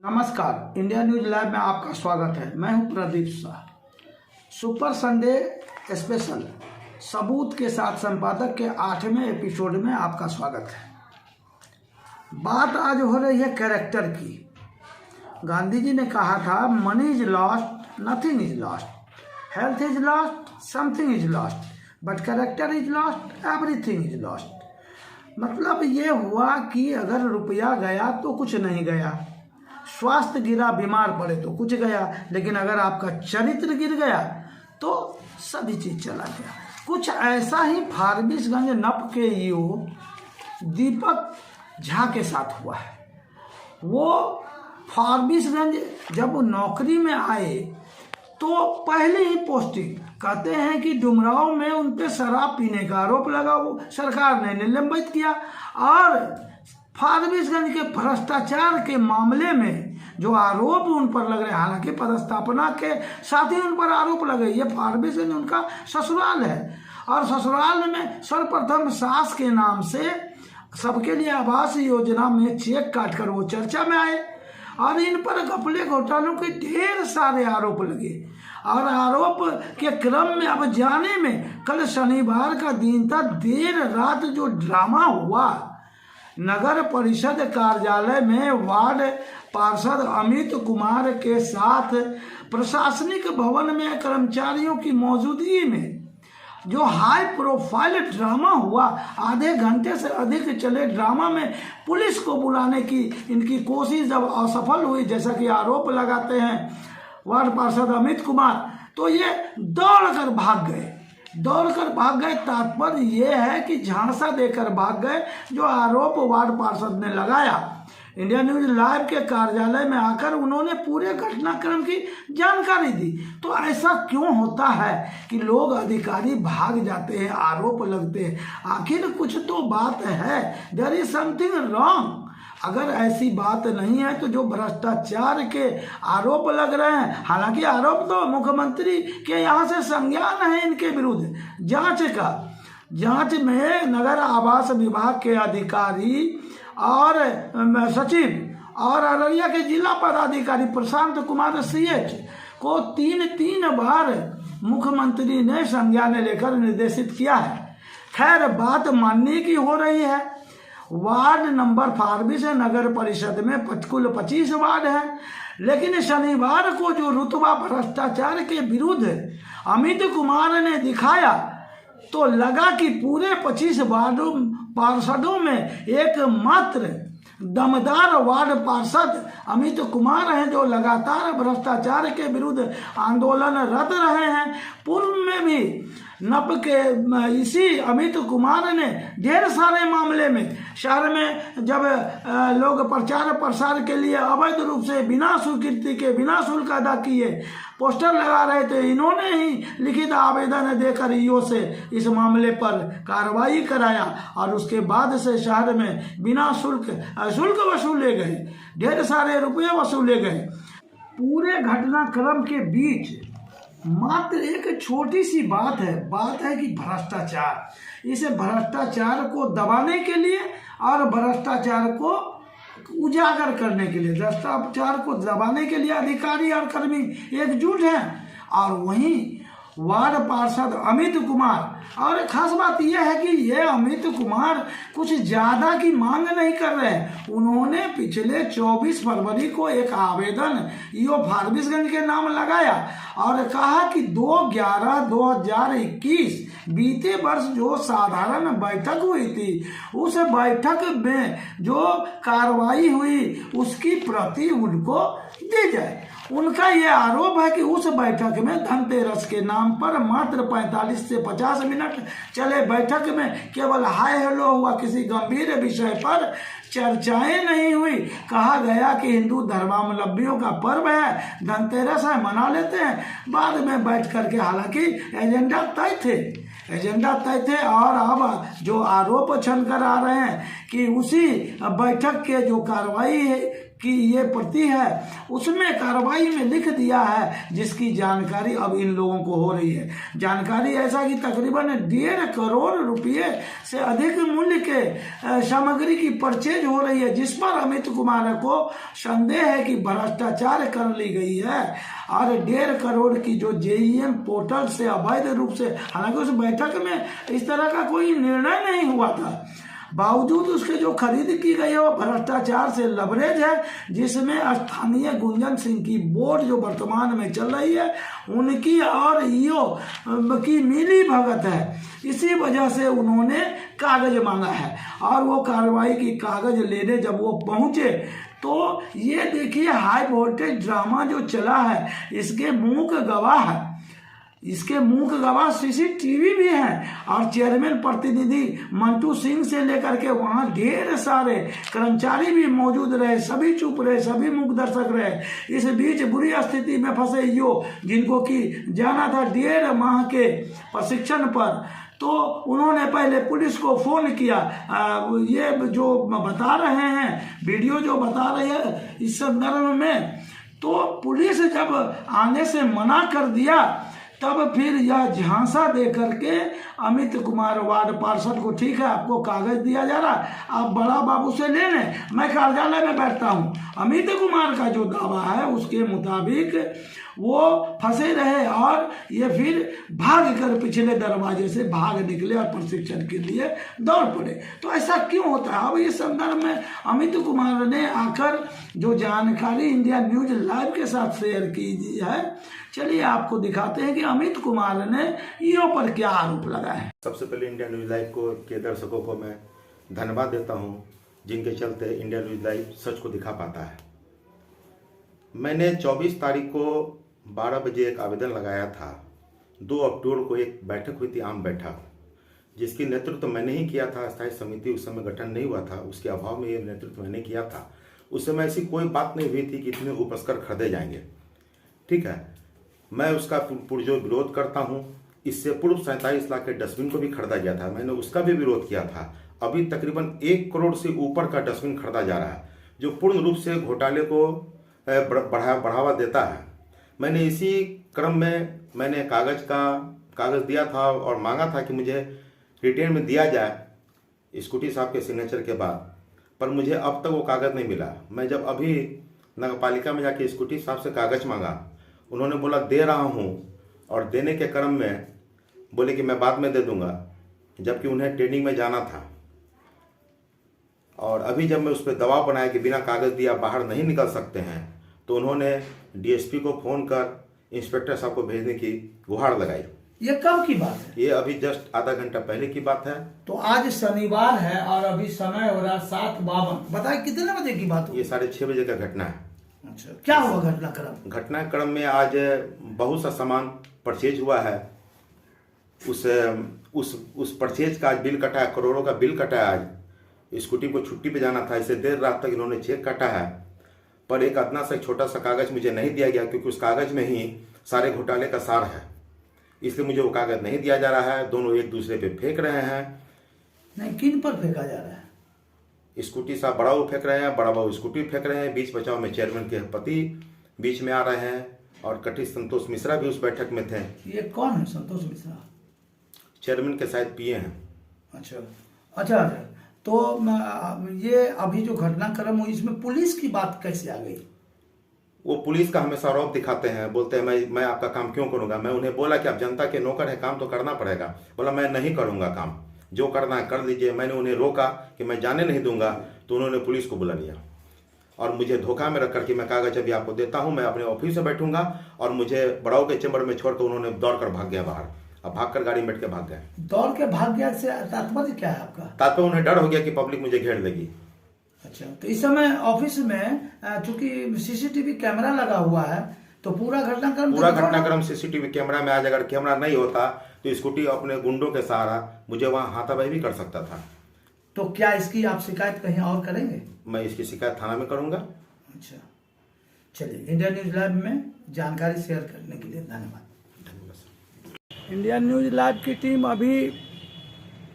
नमस्कार, India news live में आपका स्वागत है। मैं हूं Pradeep Shah. Super Sunday special सबूत के साथ संपादक के 8वें एपिसोड में आपका स्वागत है। बात आज हो रही है कैरेक्टर की। गांधी जी ने कहा था, money is lost, nothing is lost, health is lost, something is lost, but character is lost, everything is lost. मतलब ये हुआ कि अगर रुपया गया तो कुछ नहीं गया, स्वास्थ्य गिरा, बीमार पड़े तो कुछ गया, लेकिन अगर आपका चरित्र गिर गया तो सभी चीज चला गया। कुछ ऐसा ही फारबिसगंज नप के ईओ दीपक झा के साथ हुआ है। वो फारबिसगंज जब वो नौकरी में आए तो पहले ही पोस्टिंग, कहते हैं कि डुमराव में उन पे शराब पीने का आरोप लगा, वो सरकार ने निलंबित किया। और फारबिसगंज के भ्रष्टाचार के मामले में जो आरोप उन पर लग रहे हैं, हालांकि पदस्थापना के साथ ही उन पर आरोप लगे, ये फारबिसगंज उनका ससुराल है। और ससुराल में सर्वप्रथम सास के नाम से सबके लिए आवास योजना में चेक काटकर वो चर्चा में आए और इन पर घपले घोटालों के ढेर सारे आरोप लगे। और आरोप के क्रम में अब जाने में कल शनिवार का दिन था, देर रात जो ड्रामा हुआ नगर परिषद कार्यालय में वार्ड पार्षद अमित कुमार के साथ प्रशासनिक भवन में कर्मचारियों की मौजूदगी में जो हाई प्रोफाइल ड्रामा हुआ, आधे घंटे से अधिक चले ड्रामा में पुलिस को बुलाने की इनकी कोशिश जब असफल हुई, जैसा कि आरोप लगाते हैं वार्ड पार्षद अमित कुमार, तो ये दौड़कर भाग गए। तात्पर्य ये है कि झांसा देकर भाग गए जो आरोप वार्ड पार्षद ने लगाया। इंडिया न्यूज लाइव के कार्यालय में आकर उन्होंने पूरे घटनाक्रम की जानकारी दी। तो ऐसा क्यों होता है कि लोग अधिकारी भाग जाते हैं, आरोप लगते हैं? आखिर कुछ तो बात है, देयर इज समथिंग रॉन्ग। अगर ऐसी बात नहीं है तो जो भ्रष्टाचार के आरोप लग रहे हैं, हालांकि आरोप तो मुख्यमंत्री के यहाँ से संज्ञान है इनके विरुद्ध जांच में नगर आवास विभाग के अधिकारी और सचिव और अररिया के जिला पदाधिकारी प्रशांत कुमार CH को तीन बार मुख्यमंत्री ने संज्ञान लेकर निर्देशित किया है। खैर, बात मानने की हो रही है। वार्ड नंबर फारबिसगंज नगर परिषद में कुल 25 वार्ड है, लेकिन शनिवार को जो रुतबा भ्रष्टाचार के विरुद्ध अमित कुमार ने दिखाया तो लगा कि पूरे 25 वार्डों पार्षदों में एकमात्र दमदार वार्ड पार्षद अमित कुमार हैं जो लगातार भ्रष्टाचार के विरुद्ध आंदोलनरत रहे हैं। पूर्व में भी नप के इसी अमित कुमार ने ढेर सारे मामले में शहर में जब लोग प्रचार प्रसार के लिए अवैध रूप से बिना स्वीकृति के बिना शुल्क अदा किए पोस्टर लगा रहे थे, इन्होंने ही लिखित आवेदन देकर ईओ से इस मामले पर कार्रवाई कराया और उसके बाद से शहर में बिना शुल्क वसूले गए, ढेर सारे रुपये वसूले गए। पूरे घटनाक्रम के बीच मात्र एक छोटी सी बात है कि भ्रष्टाचार। इस भ्रष्टाचार को दबाने के लिए और भ्रष्टाचार को उजागर करने के लिए, भ्रष्टाचार को दबाने के लिए अधिकारी और कर्मी एकजुट हैं। और वहीं वार्ड पार्षद अमित कुमार, और खास बात यह है कि ये अमित कुमार कुछ ज्यादा की मांग नहीं कर रहे हैं। उन्होंने पिछले 24 फरवरी को एक आवेदन ईओ फारबिसगंज के नाम लगाया और कहा कि 2/11/2021 बीते वर्ष जो साधारण बैठक हुई थी, उस बैठक में जो कार्रवाई हुई उसकी प्रति उनको दी जाए। उनका यह आरोप है कि उस बैठक में धनतेरस के नाम पर मात्र 45 से 50 मिनट चले बैठक में केवल हाय हेलो हुआ, किसी गंभीर विषय पर चर्चाएं नहीं हुई। कहा गया कि हिंदू धर्मावलंबियों का पर्व है, धनतेरस है, मना लेते हैं। बाद में बैठ करके हालांकि एजेंडा तय थे और अब जो आरोप छन कर आ रहे हैं कि उसी बैठक के जो कार्रवाई की ये प्रति है उसमें कार्रवाई में लिख दिया है, जिसकी जानकारी अब इन लोगों को हो रही है। जानकारी ऐसा कि तकरीबन 1.5 करोड़ रुपये से अधिक मूल्य के सामग्री की परचेज हो रही है, जिस पर अमित कुमार को संदेह है कि भ्रष्टाचार कर ली गई है। और 1.5 करोड़ की जो JEM पोर्टल से अवैध रूप से, हालांकि उस बैठक में इस तरह का कोई निर्णय नहीं हुआ था, बावजूद उसके जो खरीद की गई है वो भ्रष्टाचार से लवरेज है, जिसमें स्थानीय गुंजन सिंह की बोर्ड जो वर्तमान में चल रही है उनकी और ईओ की मिली भगत है। इसी वजह से उन्होंने कागज मांगा है और वो कार्रवाई की कागज लेने जब वो पहुंचे तो ये देखिए हाई वोल्टेज ड्रामा जो चला है, इसके मूक गवाह है, इसके मुख गवाह CCTV भी हैं। और चेयरमैन प्रतिनिधि मंटू सिंह से लेकर के वहां ढेर सारे कर्मचारी भी मौजूद रहे, सभी चुप रहे, सभी मूक दर्शक रहे। इस बीच बुरी स्थिति में फंसे ईओ, जिनको कि जाना था 1.5 माह के प्रशिक्षण पर, तो उन्होंने पहले पुलिस को फोन किया। ये जो बता रहे हैं, वीडियो जो बता रही है इस संदर्भ में, तो पुलिस जब आने से मना कर दिया तब फिर यह झांसा दे करके अमित कुमार वार्ड पार्षद को, ठीक है आपको कागज दिया जा रहा, आप बड़ा बाबू से ले लें, मैं कार्यालय में बैठता हूं। अमित कुमार का जो दावा है उसके मुताबिक वो फंसे रहे और ये फिर भाग कर पिछले दरवाजे से भाग निकले और प्रशिक्षण के लिए दौड़ पड़े। तो ऐसा क्यों होता है? अब इस संदर्भ में अमित कुमार ने आकर जो जानकारी इंडिया न्यूज लाइव के साथ शेयर की है, चलिए आपको दिखाते हैं कि अमित कुमार ने ईओ पर क्या आरोप लगाए हैं। सबसे पहले इंडिया न्यूज लाइव के दर्शकों को मैं धन्यवाद देता हूं, जिनके चलते इंडिया न्यूज लाइव सच को दिखा पाता है। मैंने 24 तारीख को 12 बजे एक आवेदन लगाया था। 2 अक्टूबर को एक बैठक हुई थी, आम बैठक, जिसकी नेतृत्व मैंने ही किया था। स्थायी समिति उस समय गठन नहीं हुआ था, उसके अभाव में ये नेतृत्व मैंने किया था। उस समय ऐसी कोई बात नहीं हुई थी कि इतने उपस्कर खरीदे जाएंगे, ठीक है। मैं उसका पुरजोर विरोध करता हूं। इससे पूर्व 47 लाख के डस्टबिन को भी खरीदा गया था, मैंने उसका भी विरोध किया था। अभी तकरीबन 1 करोड़ से ऊपर का डस्टबिन खरीदा जा रहा है, जो पूर्ण रूप से घोटाले को बढ़ावा देता है। मैंने इसी क्रम में मैंने कागज दिया था और मांगा था कि मुझे रिटेन में दिया जाए स्कूटी साहब के सिग्नेचर के बाद, पर मुझे अब तक वो कागज नहीं मिला। मैं जब अभी नगर पालिका में जाके स्कूटी साहब से कागज मांगा, उन्होंने बोला दे रहा हूँ, और देने के क्रम में बोले कि मैं बाद में दे दूंगा, जबकि उन्हें ट्रेनिंग में जाना था। और अभी जब मैं उस पर दबाव बनाया कि बिना कागज दिए आप बाहर नहीं निकल सकते हैं, तो उन्होंने DSP को फोन कर इंस्पेक्टर साहब को भेजने की गुहार लगाई। ये कब की बात है? ये अभी जस्ट आधा घंटा पहले की बात है। तो आज शनिवार है और अभी समय हो रहा 7:52। बताए कितने बजे की बात हो? ये 6:30 बजे का घटना है। अच्छा, क्या हुआ घटनाक्रम? घटनाक्रम में आज बहुत सा सामान परचेज हुआ है। उस परचेज का आज बिल कटा है, करोड़ों का बिल कटा है। आज स्कूटी को छुट्टी पे जाना था, इसे देर रात तक इन्होंने चेक काटा है, पर एक अदना सा छोटा सा कागज मुझे नहीं दिया गया, क्योंकि उस कागज में ही सारे घोटाले का सार है। इसलिए मुझे वो कागज नहीं दिया जा रहा है। दोनों एक दूसरे पे फेंक रहे हैं। नहीं, किन पर फेंका जा रहा है? स्कूटी साहब बड़ा बाबू फेंक रहे हैं, बड़ा बाबू स्कूटी फेंक रहे हैं। बीच बचाव में चेयरमैन के पति बीच में आ रहे हैं, और कटिश संतोष मिश्रा भी उस बैठक में थे। ये कौन है संतोष मिश्रा? चेयरमैन के शायद PA हैं। अच्छा। तो ये अभी जो घटनाक्रम हुई, इसमें पुलिस की बात कैसे आ गई? वो पुलिस का हमेशा आरोप दिखाते हैं, बोलते हैं मैं आपका काम क्यों करूंगा। मैं उन्हें बोला कि आप जनता के नौकर है, काम तो करना पड़ेगा। बोला मैं नहीं करूंगा काम, जो करना है कर लीजिए। मैंने उन्हें रोका कि मैं जाने नहीं दूंगा, तो उन्होंने पुलिस को बुला लिया और मुझे धोखा में रख कर कि मैं कागज अभी आपको देता हूं, मैं अपने ऑफिस से बैठूंगा, और मुझे बड़ाऊ के चैम्बर में छोड़कर उन्होंने दौड़कर भाग गया बाहर। अब भागकर गाड़ी में बैठ के भाग गए। दौड़ के भाग गया से तात्पर्य क्या है आपका? तात्पर्य उन्हें डर हो गया कि पब्लिक मुझे घेर लेगी। अच्छा, तो इस समय ऑफिस में चूंकि CCTV कैमरा लगा हुआ है, तो पूरा घटनाक्रम CCTV कैमरा में। आज अगर कैमरा नहीं होता तो स्कूटी अपने गुंडों के सहारा मुझे वहां हाथापाई भी कर सकता था। तो क्या इसकी आप शिकायत कहीं और करेंगे? मैं इसकी शिकायत थाना में करूंगा। अच्छा, चलिए, इंडिया न्यूज लाइव में जानकारी शेयर करने के लिए धन्यवाद। इंडिया न्यूज लाइव की टीम अभी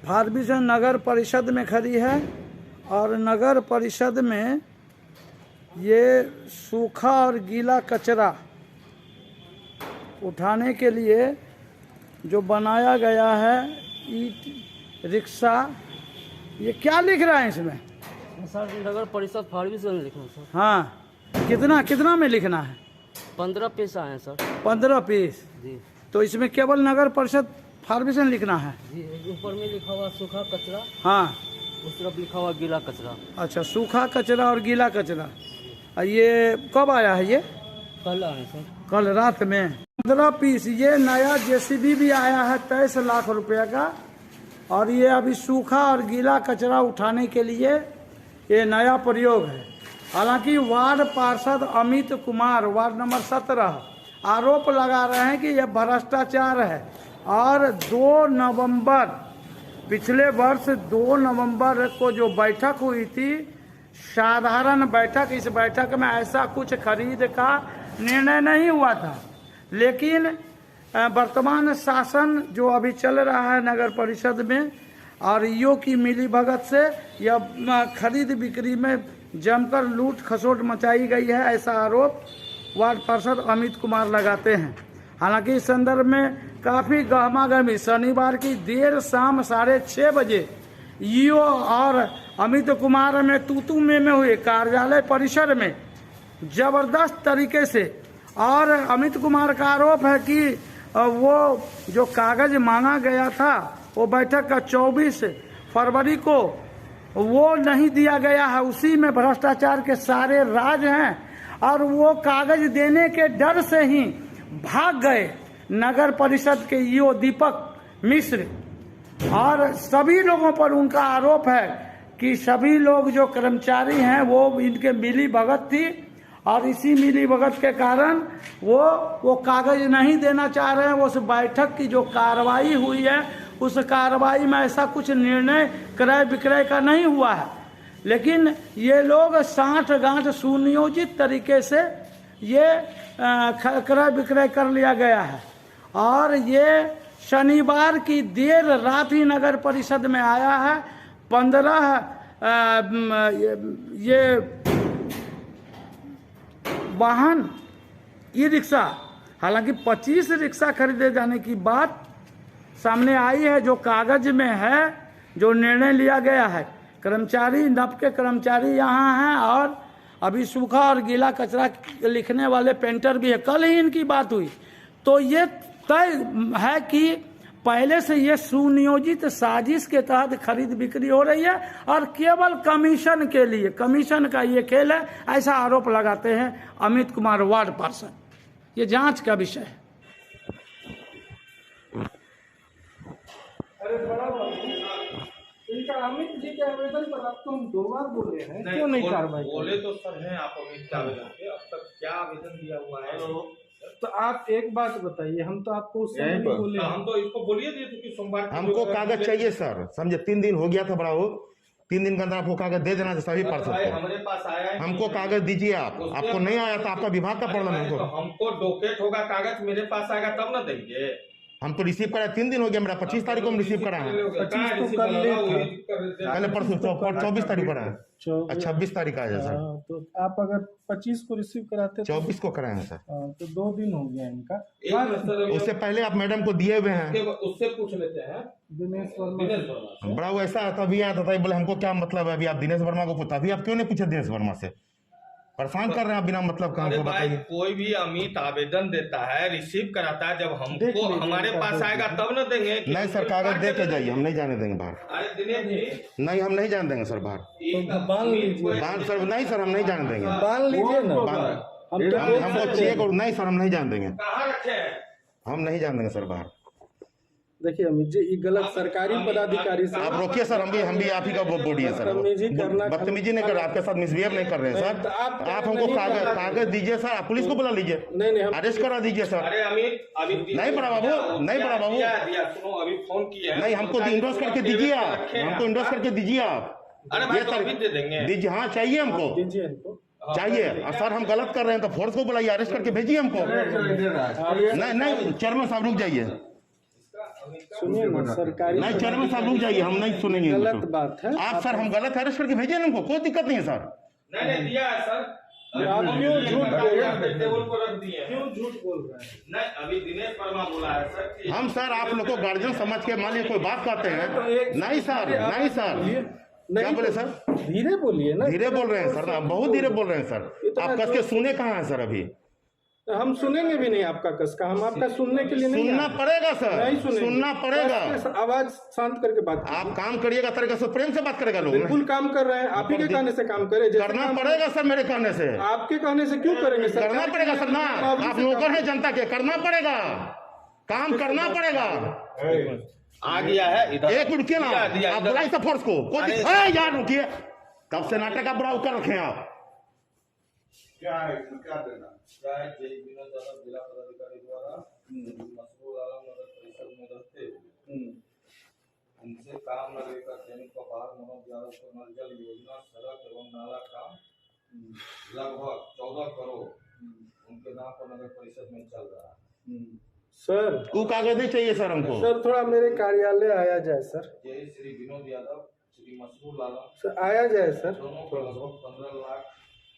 फारबिसगंज नगर परिषद में खड़ी है, और नगर परिषद में ये सूखा और गीला कचरा उठाने के लिए जो बनाया गया है ईट रिक्शा, ये क्या लिख रहा है इसमें? सर नगर परिषद फार्मेसी में लिखना सर। हाँ, कितना कितना में लिखना है? 15 पीस आए हैं सर। 15 पीस जी तो इसमें केवल नगर परिषद फार्मेसी लिखना है? जी, ऊपर में लिखा हुआ सूखा कचरा, हाँ, उस तरफ लिखा हुआ गीला कचरा। अच्छा, सूखा कचरा और गीला कचरा। ये कब आया है? ये कल आए सर। कल रात में 15 पीस। ये नया जेसीबी भी आया है 23 लाख रुपए का, और ये अभी सूखा और गीला कचरा उठाने के लिए ये नया प्रयोग है। हालांकि वार्ड पार्षद अमित कुमार, वार्ड नंबर 17, आरोप लगा रहे हैं कि यह भ्रष्टाचार है, और 2 नवंबर, पिछले वर्ष 2 नवंबर को जो बैठक हुई थी, साधारण बैठक, इस बैठक में ऐसा कुछ खरीद का निर्णय नहीं हुआ था। लेकिन वर्तमान शासन जो अभी चल रहा है नगर परिषद में और ईओ की मिलीभगत से यह खरीद बिक्री में जमकर लूट खसोट मचाई गई है, ऐसा आरोप वार्ड पार्षद अमित कुमार लगाते हैं। हालांकि इस संदर्भ में काफ़ी गहमागहमी शनिवार की देर शाम 6:30 बजे ईओ और अमित कुमार में तूतू में हुए कार्यालय परिसर में जबरदस्त तरीके से। और अमित कुमार का आरोप है कि वो जो कागज मांगा गया था वो बैठक का 24 फरवरी को वो नहीं दिया गया है, उसी में भ्रष्टाचार के सारे राज हैं, और वो कागज देने के डर से ही भाग गए नगर परिषद के ईओ दीपक मिश्र। और सभी लोगों पर उनका आरोप है कि सभी लोग जो कर्मचारी हैं वो इनके मिली भगत थी, और इसी मिली भगत के कारण वो कागज नहीं देना चाह रहे हैं। वो उस बैठक की जो कार्रवाई हुई है, उस कार्रवाई में ऐसा कुछ निर्णय क्रय विक्रय का नहीं हुआ है, लेकिन ये लोग साठ गांठ सुनियोजित तरीके से ये क्रय विक्रय कर लिया गया है। और ये शनिवार की देर रात ही नगर परिषद में आया है। 15 ये वाहन ई रिक्शा, हालांकि 25 रिक्शा खरीदे जाने की बात सामने आई है, जो कागज में है, जो निर्णय लिया गया है। कर्मचारी, नब के कर्मचारी यहाँ हैं, और अभी सूखा और गीला कचरा लिखने वाले पेंटर भी है। कल ही इनकी बात हुई, तो ये तय है कि पहले से ये सुनियोजित साजिश के तहत खरीद बिक्री हो रही है, और केवल कमीशन के लिए, कमीशन का ये खेल है, ऐसा आरोप लगाते हैं अमित कुमार वार्ड पार्षद। ये जांच का विषय है। अरे बड़ा इनका अमित जी के आवेदन पर आपको हम 2 बार बोले हैं, क्यों नहीं कार्रवाई बोले तो सर हैं आप अमित के आवेदन पे, अब तक क्या आवेदन दिया हुआ है? तो आप एक बात बताइए, हम तो आपको उस समय भी बोले, हम तो इसको बोलिए दिए थे कि सोमवार हमको कागज चाहिए सर, समझे? 3 दिन हो गया था बड़ा, वो 3 दिन के अंदर आपको कागज दे देना सभी पार्षद को। हमारे पास आया है, हमको कागज दीजिए आप। आपको नहीं आया था, आपका विभाग का प्रॉब्लम है। हमको डोकेट होगा, कागज मेरे पास आएगा तब ना देंगे। हम तो रिसीव करा 3 दिन हो गया, मेरा 25 तारीख को हम रिसीव करा है। 25 को कर ले पहले परसों 24 तारीख को करा है, 26 तारीख आया सर। तो आप अगर 25 को रिसीव कराते 24 को कराए हैं सर। तो 2 दिन हो गया इनका। उससे पहले आप मैडम को दिए हुए हैं, उससे पूछ लेते हैं। दिनेश वर्मा बड़ा वो ऐसा तभी आया था, बोले हमको क्या मतलब है, अभी आप दिनेश वर्मा को पूछा, अभी आप क्यों नहीं पूछे दिनेश वर्मा से? परेशान कर रहे हैं बिना मतलब का। हमको बताइए, कोई भी अमित आवेदन देता है, रिसीव कराता है, जब हमको हमारे पास आएगा तब ना देंगे। नहीं सर, कागज दे के जाइए, हम नहीं जाने देंगे बाहर। अरे दिनेश जी, नहीं, हम नहीं जाने देंगे सर बाहर। बाहर सर, नहीं सर, हम नहीं जाने देंगे। बांध लीजिए ना, हमको चेक और नहीं सर, हम नहीं जाने देंगे। कहाँ रखे हैं? हम नहीं जाने देंगे सर बाहर। देखिए अमित जी, ये गलत सरकारी पदाधिकारी से आप रोकिए सर, हम भी आप ही का बोलिए सर। बदतमीजी नहीं कर रहे, आपके साथ मिसबिहेव नहीं कर रहे हैं सर। आप हमको कागज दीजिए सर, आप पुलिस को बुला लीजिए, नहीं अरेस्ट करा दीजिए सर। अरे अमित, अभी नहीं बड़ा बाबू, नहीं बड़ा बाबू, सुनो, अभी फोन किया है। नहीं, हमको इंडोर्स करके दीजिए आप, हमको इंडोर्स करके दीजिए आप। अरे भाई तो अभी दे देंगे, दीजिए। हाँ चाहिए हमको, दीजिए इनको चाहिए। सर हम गलत कर रहे हैं तो फोर्स को बुलाइए, अरेस्ट करके भेजिए हमको। नहीं चेयरमैन साहब रुक जाइए, सुनिए ना, सरकारी नहीं चेयरमैन साहब रुक जाइए, हम नहीं सुनेंगे। गलत बात है आप सर, हम गलत अरेस्ट करके भेजिए हमको, कोई दिक्कत नहीं है सर। नहीं दिया है सर। आप क्यों झूठ बोल रहे हैं? टेबल पर रख दिए हैं। क्यों झूठ बोल रहे हैं? नहीं, अभी दिनेश वर्मा बोला है सर कि हम सर आप लोग को गार्जियन समझ के मान लीजिए कोई बात करते तो हैं। एक- नहीं सर, नहीं सर, क्या नहीं बोले तो सर? धीरे बोलिए ना। धीरे बोल रहे हैं सर, आप बहुत धीरे बोल रहे हैं सर। इतना आप कस के सुने कहाँ हैं सर? अभी हम सुनेंगे भी नहीं आपका कस का, हम आपका सुनने के लिए नहीं सुनना आए। पड़ेगा सर, नहीं सुनेंगे। सुनना पड़ेगा। कस के आवाज शांत करके बात कीजिए। आप काम करिएगा तरीके से, प्रेम से बात करेगा लोग। बिल्कुल काम कर रहे हैं, आप ही के कहने से काम करें। जैसे करना काम- पड़ेगा सर, मेरे कहने से आपके कहने से क्यों करेंगे सर? करना पड़ेगा सर ना। आप नौकर हैं जनता के, करना पड़ेगा, काम करना पड़ेगा। आ गया है इधर। एक रुकिए ना, दिया, आप इधर। बुलाई सब फोर्स को अरे- यार रुकिए, कब से नाटक का बुरा कर रखे हैं आप। क्या है, क्या देना क्या है? जय विनोद यादव जिला पदाधिकारी द्वारा मशहूर आलम नगर परिषद में रहते हुए उनसे काम न लेकर दैनिक प्रभार मनोज यादव को नल जल योजना, सड़क एवं नाला काम लगभग 14 करोड़ उनके नाम पर नगर परिषद में चल रहा है। सर वो कागज चाहिए सर हमको। सर थोड़ा मेरे कार्यालय आया जाए सर। जय श्री विनोद यादव, श्री मशहूर आलम सर आया जाए सर, दोनों को लगभग 15 लाख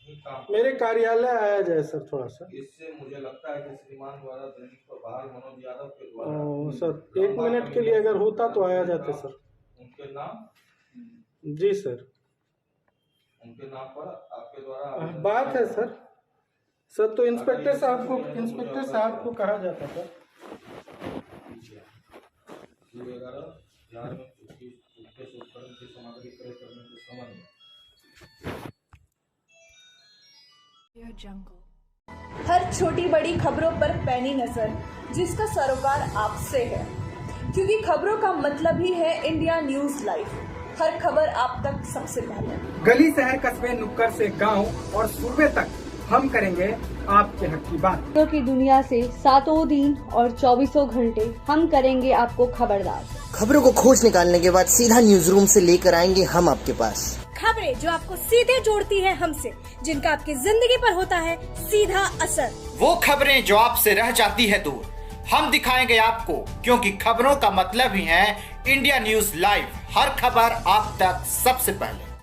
ही काम। मेरे कार्यालय आया जाए सर थोड़ा सा। इससे मुझे लगता है कि श्रीमान द्वारा दैनिक प्रभार मनोज यादव के द्वारा सर 1 मिनट के लिए अगर होता तो आया जाते सर। उनके नाम जी सर, उनके नाम पर आपके द्वारा आवेदन बात है सर। सर तो इंस्पेक्टर साहब को कहा जाता सर। 11 में चुटके से उपकरण की सामग्री क्रय करने के संबंध में हर छोटी बड़ी खबरों पर पैनी नजर, जिसका सरोकार आपसे है, क्योंकि खबरों का मतलब ही है इंडिया न्यूज लाइव। हर खबर आप तक सबसे पहले। गली शहर कस्बे नुक्कड़ से गांव और सूबे तक हम करेंगे आपके हक की बात। खबरों की दुनिया से सातों दिन और 24 घंटे हम करेंगे आपको खबरदार। खबरों को खोज निकालने के बाद सीधा न्यूज रूम से लेकर आएंगे हम आपके पास। खबरें जो आपको सीधे जोड़ती है हमसे, जिनका आपकी जिंदगी पर होता है सीधा असर। वो खबरें जो आपसे रह जाती है दूर, हम दिखाएंगे आपको, क्योंकि खबरों का मतलब ही है इंडिया न्यूज लाइव। हर खबर आप तक सबसे पहले।